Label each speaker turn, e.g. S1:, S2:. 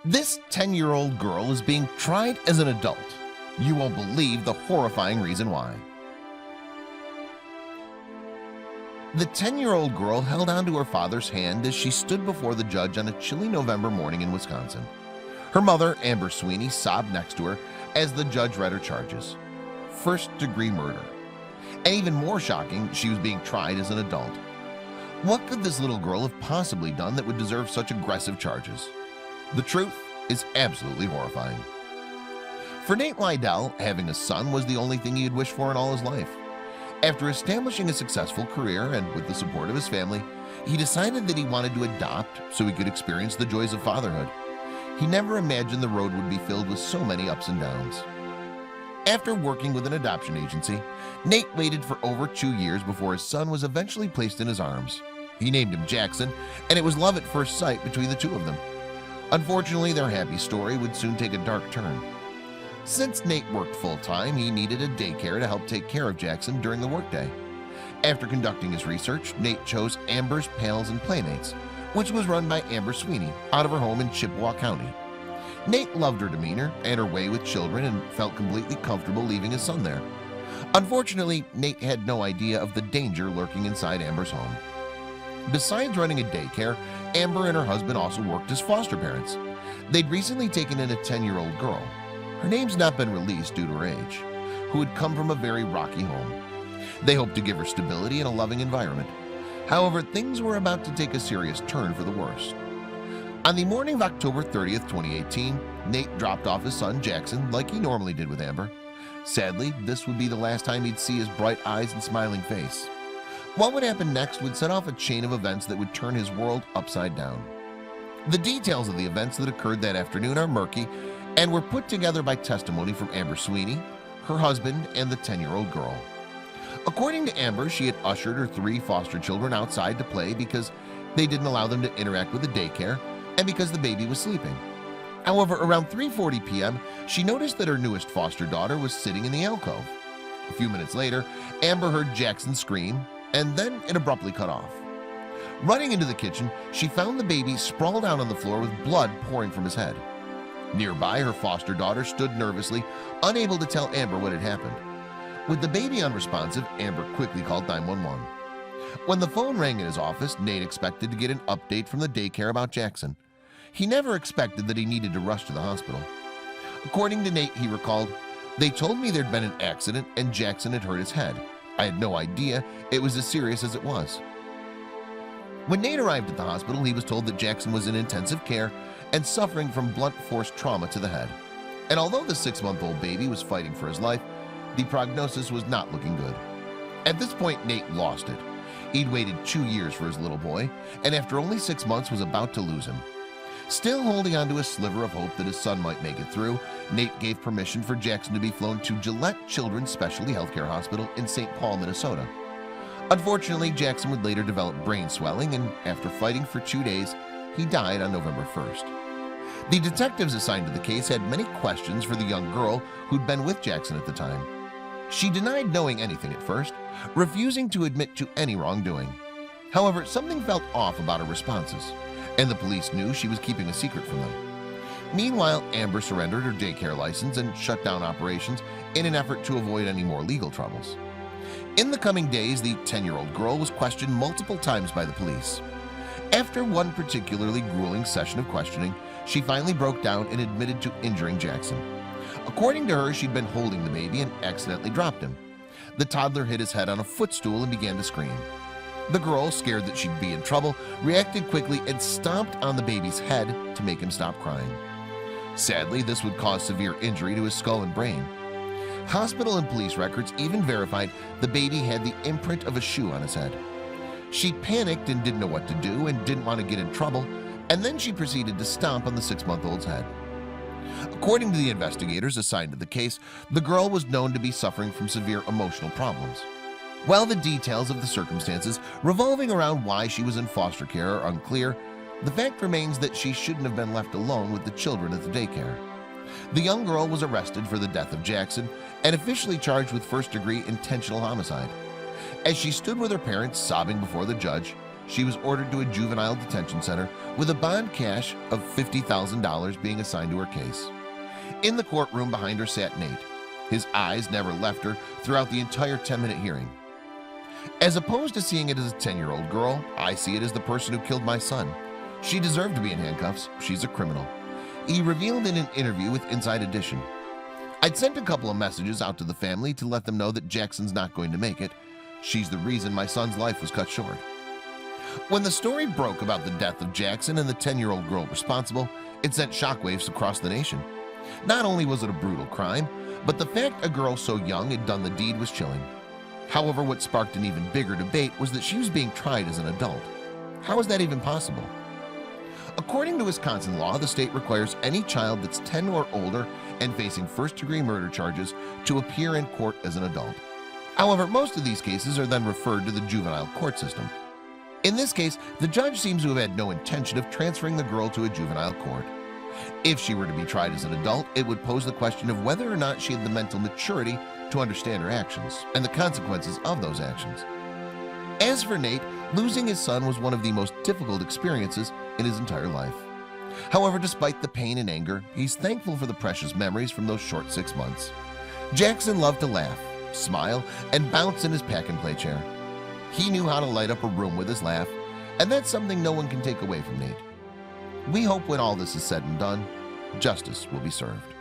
S1: This 10-year-old girl is being tried as an adult. You won't believe the horrifying reason why. The 10-year-old girl held onto her father's hand as she stood before the judge on a chilly November morning in Wisconsin. Her mother, Amber Sweeney, sobbed next to her as the judge read her charges. First-degree murder. And even more shocking, she was being tried as an adult. What could this little girl have possibly done that would deserve such aggressive charges? The truth is absolutely horrifying. For Nate Lydell, having a son was the only thing he had wished for in all his life. After establishing a successful career and with the support of his family, he decided that he wanted to adopt so he could experience the joys of fatherhood. He never imagined the road would be filled with so many ups and downs. After working with an adoption agency, Nate waited for over 2 years before his son was eventually placed in his arms. He named him Jackson, and it was love at first sight between the two of them. Unfortunately, their happy story would soon take a dark turn. Since Nate worked full-time, he needed a daycare to help take care of Jackson during the workday. After conducting his research, Nate chose Amber's Pals and Playmates, which was run by Amber Sweeney out of her home in Chippewa County. Nate loved her demeanor and her way with children and felt completely comfortable leaving his son there. Unfortunately, Nate had no idea of the danger lurking inside Amber's home. Besides running a daycare, Amber and her husband also worked as foster parents. They'd recently taken in a 10-year-old girl. Her name's not been released due to her age, who had come from a very rocky home. They hoped to give her stability and a loving environment. However, things were about to take a serious turn for the worse. On the morning of October 30th, 2018, Nate dropped off his son Jackson like he normally did with Amber. Sadly, this would be the last time he'd see his bright eyes and smiling face. What would happen next would set off a chain of events that would turn his world upside down. The details of the events that occurred that afternoon are murky and were put together by testimony from Amber Sweeney, her husband, and the 10-year-old girl. According to Amber, she had ushered her 3 foster children outside to play because they didn't allow them to interact with the daycare and because the baby was sleeping. However, around 3:40 p.m., she noticed that her newest foster daughter was sitting in the alcove. A few minutes later, Amber heard Jackson scream, and then it abruptly cut off. Running into the kitchen, she found the baby sprawled out on the floor with blood pouring from his head. Nearby, her foster daughter stood nervously, unable to tell Amber what had happened. With the baby unresponsive, Amber quickly called 911. When the phone rang in his office, Nate expected to get an update from the daycare about Jackson. He never expected that he needed to rush to the hospital. According to Nate, he recalled, "They told me there'd been an accident and Jackson had hurt his head. I had no idea it was as serious as it was." When Nate arrived at the hospital, he was told that Jackson was in intensive care and suffering from blunt force trauma to the head. And although the 6-month-old baby was fighting for his life, the prognosis was not looking good. At this point, Nate lost it. He'd waited 2 years for his little boy, and after only 6 months was about to lose him. Still holding on to a sliver of hope that his son might make it through, Nate gave permission for Jackson to be flown to Gillette Children's Specialty Healthcare Hospital in St. Paul, Minnesota. Unfortunately, Jackson would later develop brain swelling, and after fighting for 2 days, he died on November 1st. The detectives assigned to the case had many questions for the young girl who'd been with Jackson at the time. She denied knowing anything at first, refusing to admit to any wrongdoing. However, something felt off about her responses, and the police knew she was keeping a secret from them. Meanwhile, Amber surrendered her daycare license and shut down operations in an effort to avoid any more legal troubles. In the coming days, the 10-year-old girl was questioned multiple times by the police. After one particularly grueling session of questioning, she finally broke down and admitted to injuring Jackson. According to her, she'd been holding the baby and accidentally dropped him. The toddler hit his head on a footstool and began to scream. The girl, scared that she'd be in trouble, reacted quickly and stomped on the baby's head to make him stop crying. Sadly, this would cause severe injury to his skull and brain. Hospital and police records even verified the baby had the imprint of a shoe on his head. She panicked and didn't know what to do and didn't want to get in trouble, and then she proceeded to stomp on the 6-month-old's head. According to the investigators assigned to the case, the girl was known to be suffering from severe emotional problems. While the details of the circumstances revolving around why she was in foster care are unclear, the fact remains that she shouldn't have been left alone with the children at the daycare. The young girl was arrested for the death of Jackson and officially charged with first-degree intentional homicide. As she stood with her parents sobbing before the judge, she was ordered to a juvenile detention center with a bond cash of $50,000 being assigned to her case. In the courtroom behind her sat Nate. His eyes never left her throughout the entire 10-minute hearing. As opposed to seeing it as a 10-year-old girl, I see it as the person who killed my son. She deserved to be in handcuffs. She's a criminal," he revealed in an interview with Inside Edition. "I'd sent a couple of messages out to the family to let them know that Jackson's not going to make it. She's the reason my son's life was cut short." When the story broke about the death of Jackson and the 10-year-old girl responsible, it sent shockwaves across the nation. Not only was it a brutal crime, but the fact a girl so young had done the deed was chilling. However, what sparked an even bigger debate was that she was being tried as an adult. How is that even possible? According to Wisconsin law, the state requires any child that's 10 or older and facing first-degree murder charges to appear in court as an adult. However, most of these cases are then referred to the juvenile court system. In this case, the judge seems to have had no intention of transferring the girl to a juvenile court. If she were to be tried as an adult, it would pose the question of whether or not she had the mental maturity to understand her actions and the consequences of those actions. As for Nate, losing his son was one of the most difficult experiences in his entire life. However, despite the pain and anger, he's thankful for the precious memories from those short 6 months. Jackson loved to laugh, smile, and bounce in his pack-and-play chair. He knew how to light up a room with his laugh, and that's something no one can take away from Nate. We hope when all this is said and done, justice will be served.